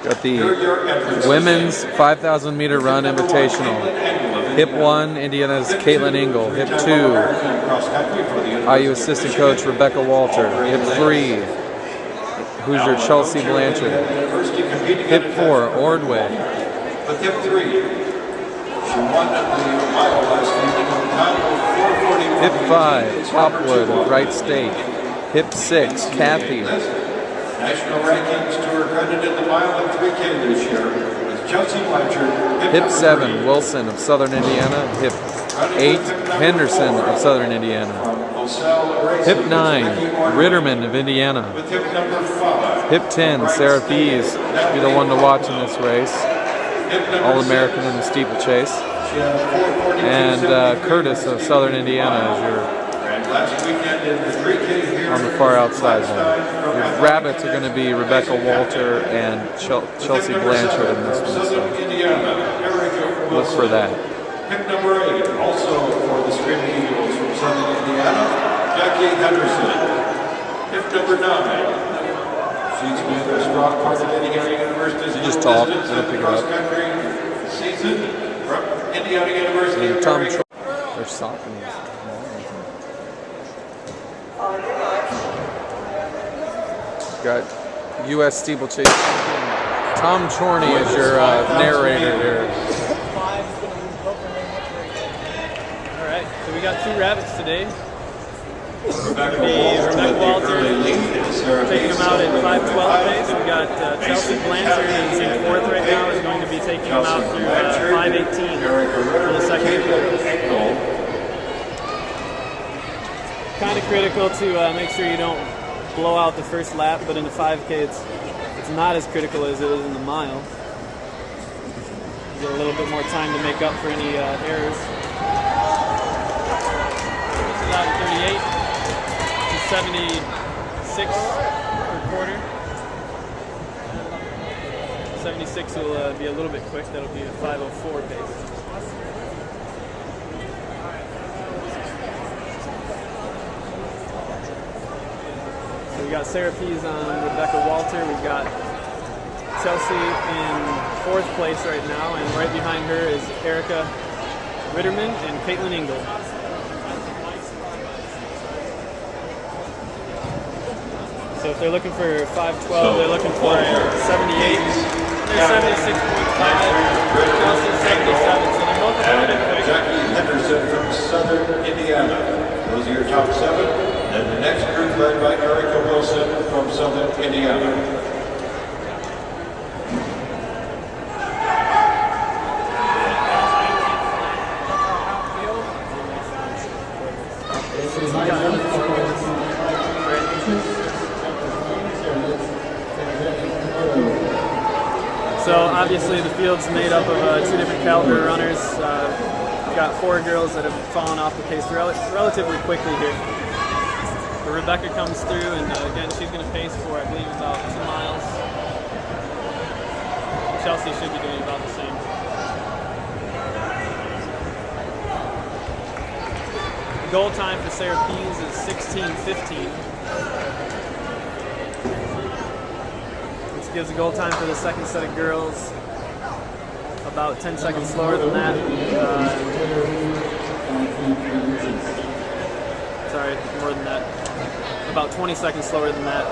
Got the women's 5,000 meter run invitational. Hip 1, Indiana's Caitlin Engel. Hip 2, IU assistant coach Rebecca Walter. Hip 3, Hoosier Chelsea Blanchard. Hip 4, Ordway. Hip 3, she won the mile last week. Hip 5, Hopwood of Wright State. Hip 6, Kathy. National rankings to her credit in the mile and 3K this year with Chelsea Blanchard. Hip 7, Wilson of Southern Indiana. Hip 8, Henderson of Southern Indiana. Hip 9, Ridderman of Indiana. With hip number 5. Hip 10, Sarah Pease. Should be the one to watch in this race. All-American in the steeplechase. And Curtis of Southern Indiana is your on the far outside there. Your rabbits are going to be Rebecca Walter and Chelsea Blanchard in this one, so look for that. Pick number 8, also for the Screaming Eagles from Southern Indiana, Jackie Henderson. Pick number 9, she's been a strong part of Indiana University's cross-country season from Indiana University. Tom they're softening. Got U.S. steeplechase champion Tom Chorney as your narrator here. All right, so we got 2 rabbits today. Rebecca Walter taking them out in 5:12 pace. We got Chelsea Blanchard who's in 4th right now is going to be taking them out through 5:18 for the second group. Kind of critical to make sure you don't blow out the first lap, but in the 5K it's not as critical as it is in the mile. You get a little bit more time to make up for any errors. This is out in 38 to 76 per quarter. 76 will be a little bit quick. That'll be a 5:04 pace. We got Sarah Pease on Rebecca Walter. We've got Chelsea in 4th place right now, and right behind her is Erica Ridderman and Caitlin Engel. So if they're looking for 5:12, they're looking for 78. They're 76.5. Chelsea's 77. So they're both a little bit quick. Jackie Henderson from Southern Indiana. Those are your top 7. And the next group led by Erica Wilson from Southern Indiana. So obviously the field's made up of 2 different caliber runners. We've got 4 girls that have fallen off the pace relatively quickly here. But Rebecca comes through, and again, she's going to pace for, I believe, about 2 miles. Chelsea should be doing about the same. The goal time for Sarah Pease is 16:15. Which gives the goal time for the second set of girls about 10 seconds slower than that. Sorry, more than that. About 20 seconds slower than that.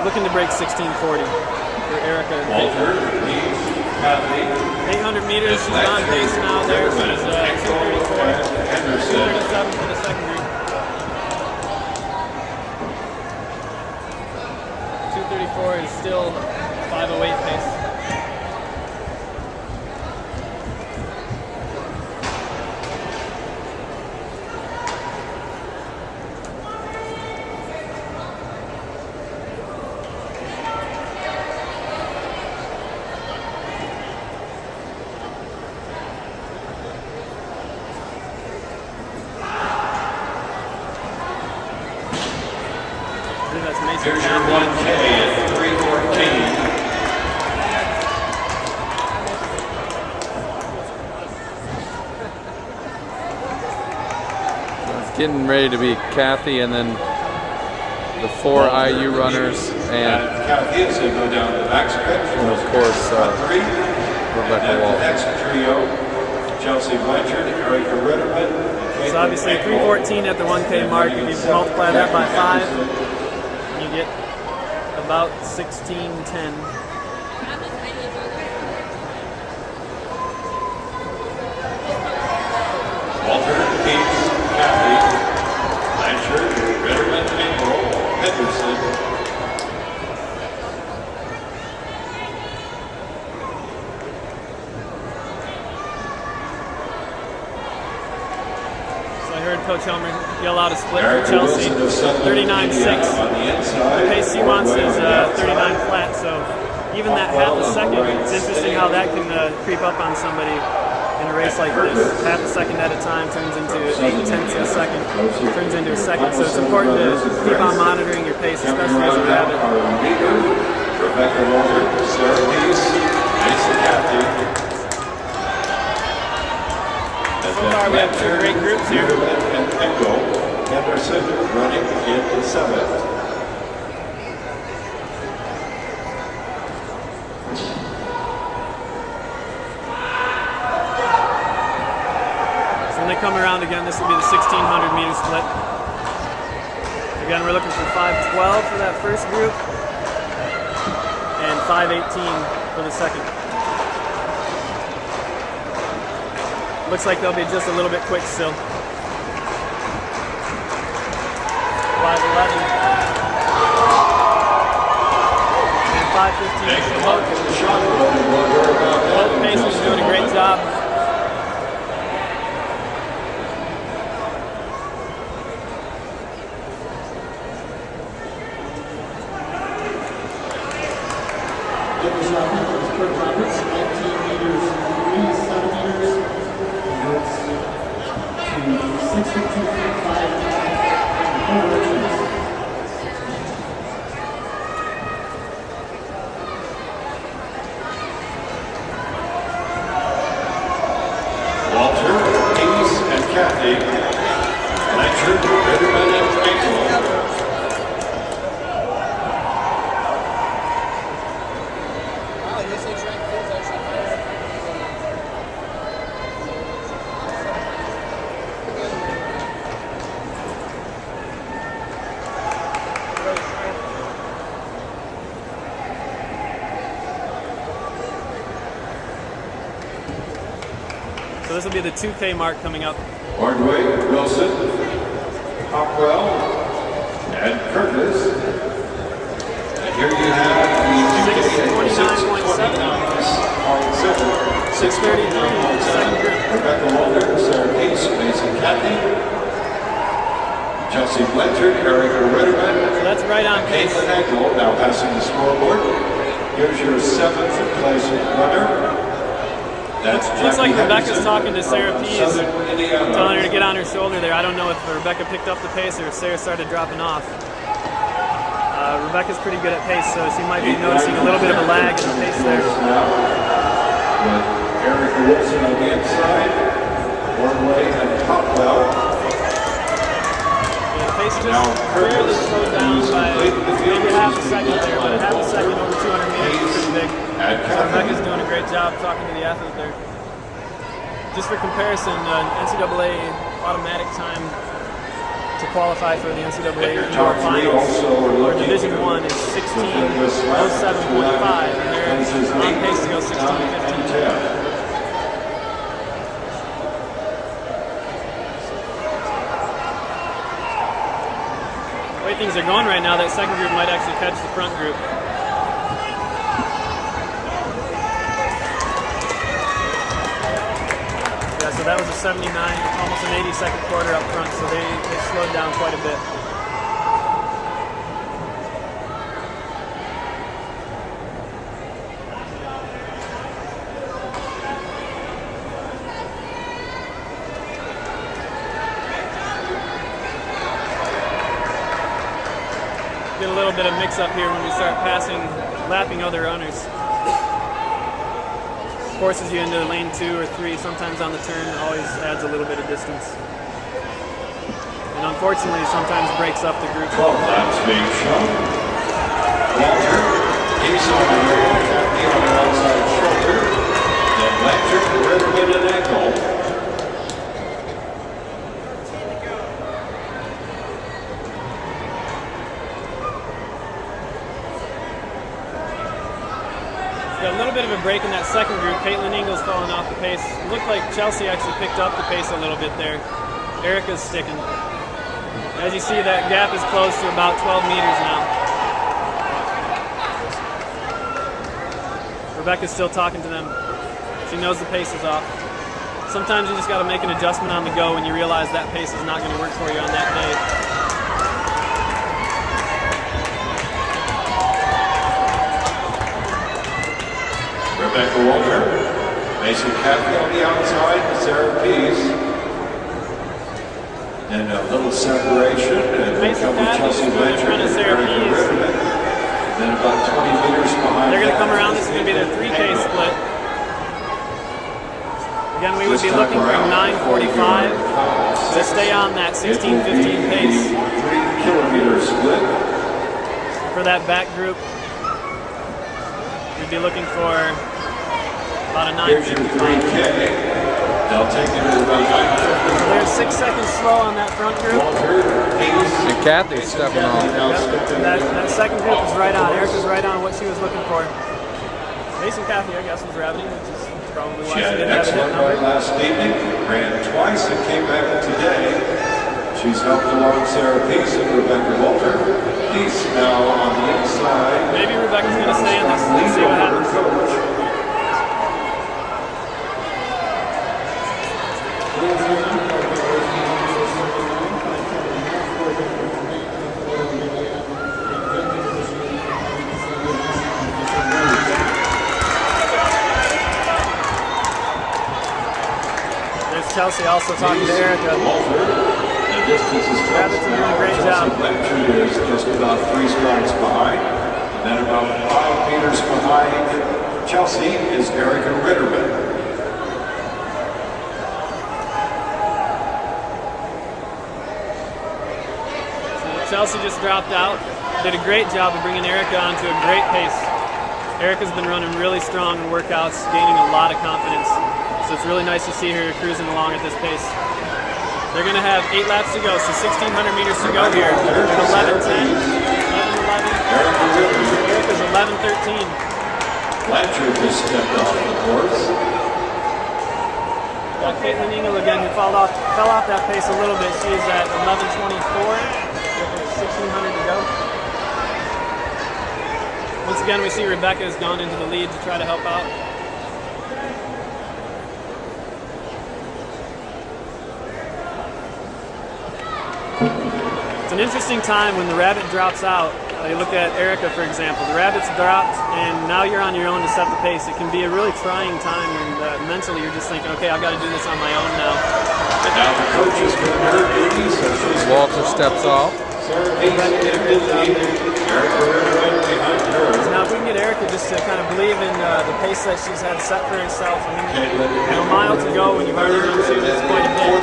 Looking to break 16:40 for Erica and Caitlin. 800 meters, she's on pace now there. She's 2:34. 2:37 for the second group. 2:34 is still 5:08 pace. Here's your 1K at 3:14. It's getting ready to be Kathy and then the 4 IU runners, and Kathy as they go down the back stretch. of course Three. Rebecca And the Walter. next trio, Chelsea Blanchard, Erica Ridderman. So obviously 3:14 at the 1K mark. If you multiply that by 5, you get about 16:10. Walter, Pease, Kathy, Blanchard, Ridderman, Engel, Henderson. So I heard Coach Helmer yell out a split for Chelsea, 39.6. The pace he wants is 39 flat, so even that half a second, it's interesting how that can creep up on somebody in a race like this. Half a second at a time turns into 8/10 of a second, turns into a second. So it's important to keep on monitoring your pace, especially as a rabbit. Rebecca Walter, Sarah Pease, Mason Kathy. So far we have 2 great groups here. And Engel, Henderson running in the 7th. When they come around again, this will be the 1600 meter split. Again, we're looking for 5:12 for that first group and 5:18 for the second. Looks like they'll be just a little bit quick still. 5:11 and 5:15. Both paces doing a great job. Walter, Pease, and Kathy. Blanchard, Ridderman, and Engel. So this will be the 2K mark coming up. Ordway, Wilson, Hopwell, and Curtis. And here you have the 6:29.7. 6:33, second group. Rebecca Walter, Sarah Pease, Mason Kathy, Chelsea Blanchard, Erica Ridderman. So that's right on pace. Caitlin Engel now passing the scoreboard. Here's your 7th place runner. That's Looks like Jackie Rebecca's Henderson talking to Sarah from Pease, Southern Indiana. telling her to get on her shoulder there. I don't know if Rebecca picked up the pace or if Sarah started dropping off. Rebecca's pretty good at pace, so she might be noticing a little bit of a lag in the pace there. With Erica Wilson on the inside, Ordway and Hopwell. Yeah, the pace just barely slowed down by maybe half a second there, but a half a second over 200 meters is pretty big. So Rebecca's doing a great job talking to the athlete there. Just for comparison, NCAA automatic time to qualify for the NCAA indoor finals or Division I is 16:07.5, and they're on pace to go 16:15. The way things are going right now, that second group might actually catch the front group. Yeah, so that was a 79, almost an 80-second quarter up front, so they slowed down quite a bit. Get a little bit of mix-up here when we start lapping other runners. Forces you into lane 2 or 3, sometimes on the turn, always adds a little bit of distance. And and unfortunately sometimes breaks up the group. 12 laps being shown. Walter, Pease on the rear, Kathy on the outside shoulder, and Blanchard, Ridderman and ankle. Got a little bit of a break in that second group. Caitlin Ingles falling off the pace. It looked like Chelsea actually picked up the pace a little bit there. Erica's sticking. As you see, that gap is close to about 12 meters now. Rebecca's still talking to them. She knows the pace is off. Sometimes you just got to make an adjustment on the go when you realize that pace is not going to work for you on that day. Rebecca Walter, Mason Cathy on the outside, Sarah Pease. And a little separation, and Mason Chelsea Blanchard and Sarah Erica Pease. Ridderman. Then about 20 meters behind. They're going to come around. This is going to be their 3K split. Again, we would be looking for 9:45 to stay on that 16:15 pace. 3-kilometer split. For that back group, we'd be looking for about a Here's your 9:55. 3K. They'll take it to about 9:50. So they're 6 seconds slow on that front group. Walter, Pease, And Kathy's stepping off. That second group is right on. Erica's right on what she was looking for. Mason Cathy, I guess, was ravaging, which is probably why She she had an didn't have a hit excellent run number. last evening, ran twice and came back today. She's helped along Sarah Pease and Rebecca Walter. Pease now on the inside. Maybe Rebecca's going to stay in this. Let's see what happens. Chelsea also talking to Erica. The distance is Rabbits are doing a great job. Blanchard is just about 3 strides behind. And then about 5 meters behind Chelsea is Erica Ridderman. Chelsea just dropped out. Did a great job of bringing Erica onto a great pace. Erica's been running really strong in workouts, gaining a lot of confidence. So it's really nice to see her cruising along at this pace. They're going to have 8 laps to go, so 1,600 meters to go here. 11:10, 11:11. Erica's 11:13. Blanchard just stepped off the course. Got Caitlin Ingle again, who fell off that pace a little bit. She is at 11:24, with 1,600 to go. Once again, we see Rebecca has gone into the lead to try to help out. It's an interesting time when the rabbit drops out. You look at Erica, for example. The rabbit's dropped, and now you're on your own to set the pace. It can be a really trying time when mentally you're just thinking, okay, I've got to do this on my own now. And now the coach is going to her duty, so she's Walter steps off. Sarah Pease in the lead. Erica Ridderman behind her. So now if we can get Erica just to kind of believe in the pace that she's had set for herself. I mean, a mile to go when you've already run two, it's quite a bit.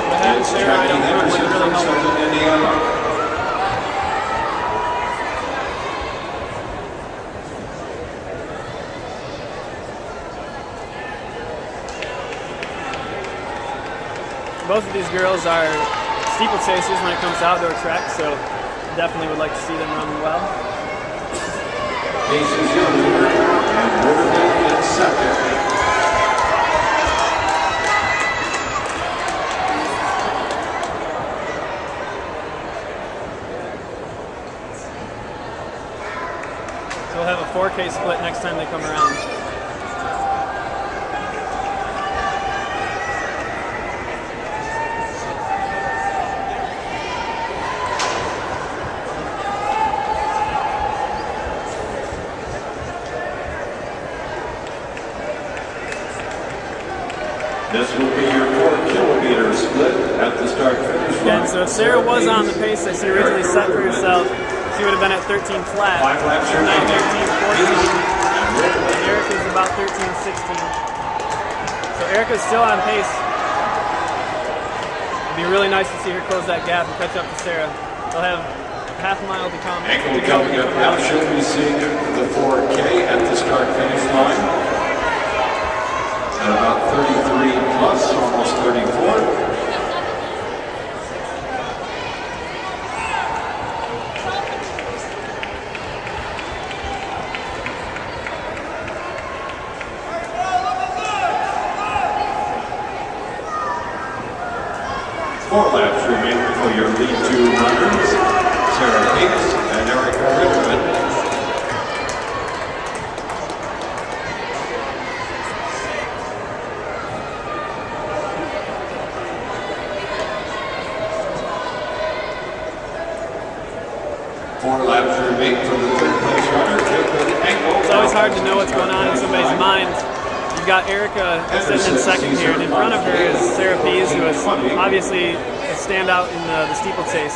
But having Sarah right up front would really help. Both of these girls are steeplechasers when it comes to outdoor track, so definitely would like to see them run well. Pease is your leader, and Ridderman in second. So we'll have a 4K split next time they come around. This will be your 4-kilometer split at the start-finish line. Again, so if Sarah was on the pace that she originally set for herself, she would have been at 13 flat. 5 laps Or not 13, 14. and Erica's about 13, 16. So Erica's still on pace. It'd be really nice to see her close that gap and catch up to Sarah. They'll have half a mile to come. Engel coming up now. She'll be seeing the 4K at the start-finish line. At about 33 plus, almost 34. Four laps remaining for your lead two runners, Pease and Erica Ridderman. Four laps remain for the third place runner, Engel. It's always hard to know what's going on in somebody's mind. You've got Erica sitting in second here, and in front of her is Pease, who is obviously a standout in the steeplechase.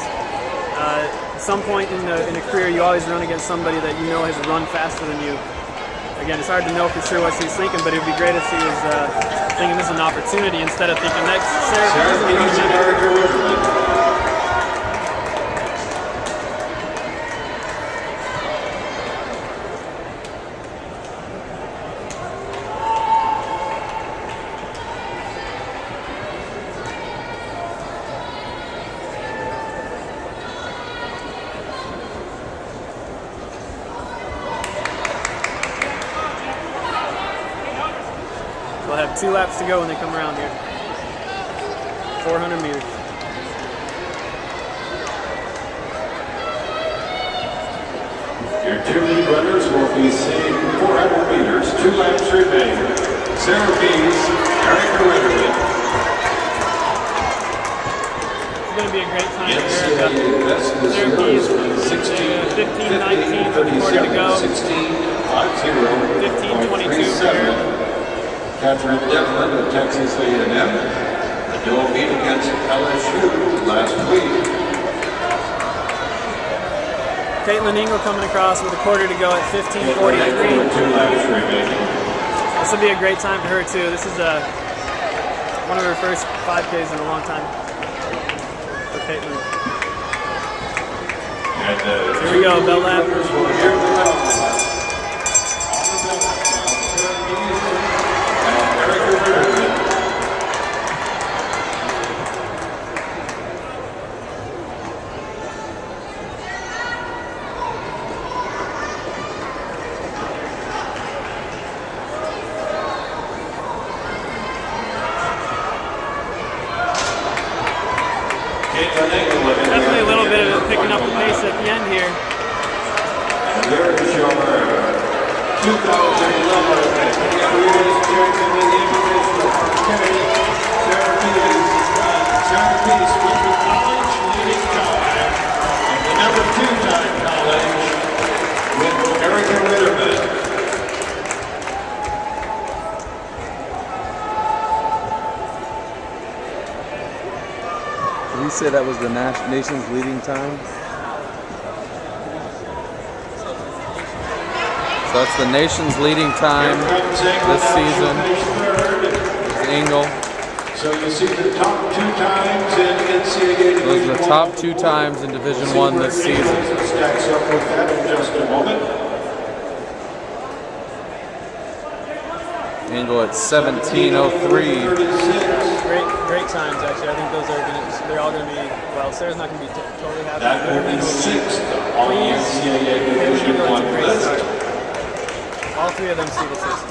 At some point in a career, you always run against somebody that you know has run faster than you. Again, it's hard to know for sure what she's thinking, but it would be great if she was thinking this is an opportunity instead of thinking next Pease and Erica Ridderman. We'll have 2 laps to go when they come around here. 400 meters. Your two lead runners will be seeing 400 meters, 2 laps remain. Pease, Erica Ridderman. It's going to be a great time for Erica. Pease, 15:19 for the quarter to go. 15:22 for Erica. Catherine Devlin of Texas A&M. The dual meet against LSU last week. Caitlin Engel coming across with a quarter to go at 15:43. 2 laps remaining. This will be a great time for her too. This is one of her first 5Ks in a long time for Caitlin. And, here we go, bell lap. Definitely a little bit of picking up the pace at the end here. And there is your 2011 champion in the Invitational Kennedy, Pease with the college leading time, and the number 2-time college with Erica Ridderman. Did we say that was the nation's leading time? So that's the nation's leading time this season. It's Engel. So you see the top 2 times in NCAA. Those are the top 2 times in Division I this season. Stacks up with that in just a moment. Engel at 17:03. Great times actually. I think they're all gonna be, well, Sarah's not gonna be totally happy. That will be 6th on the NCAA Division I list. All 3 of them see the system.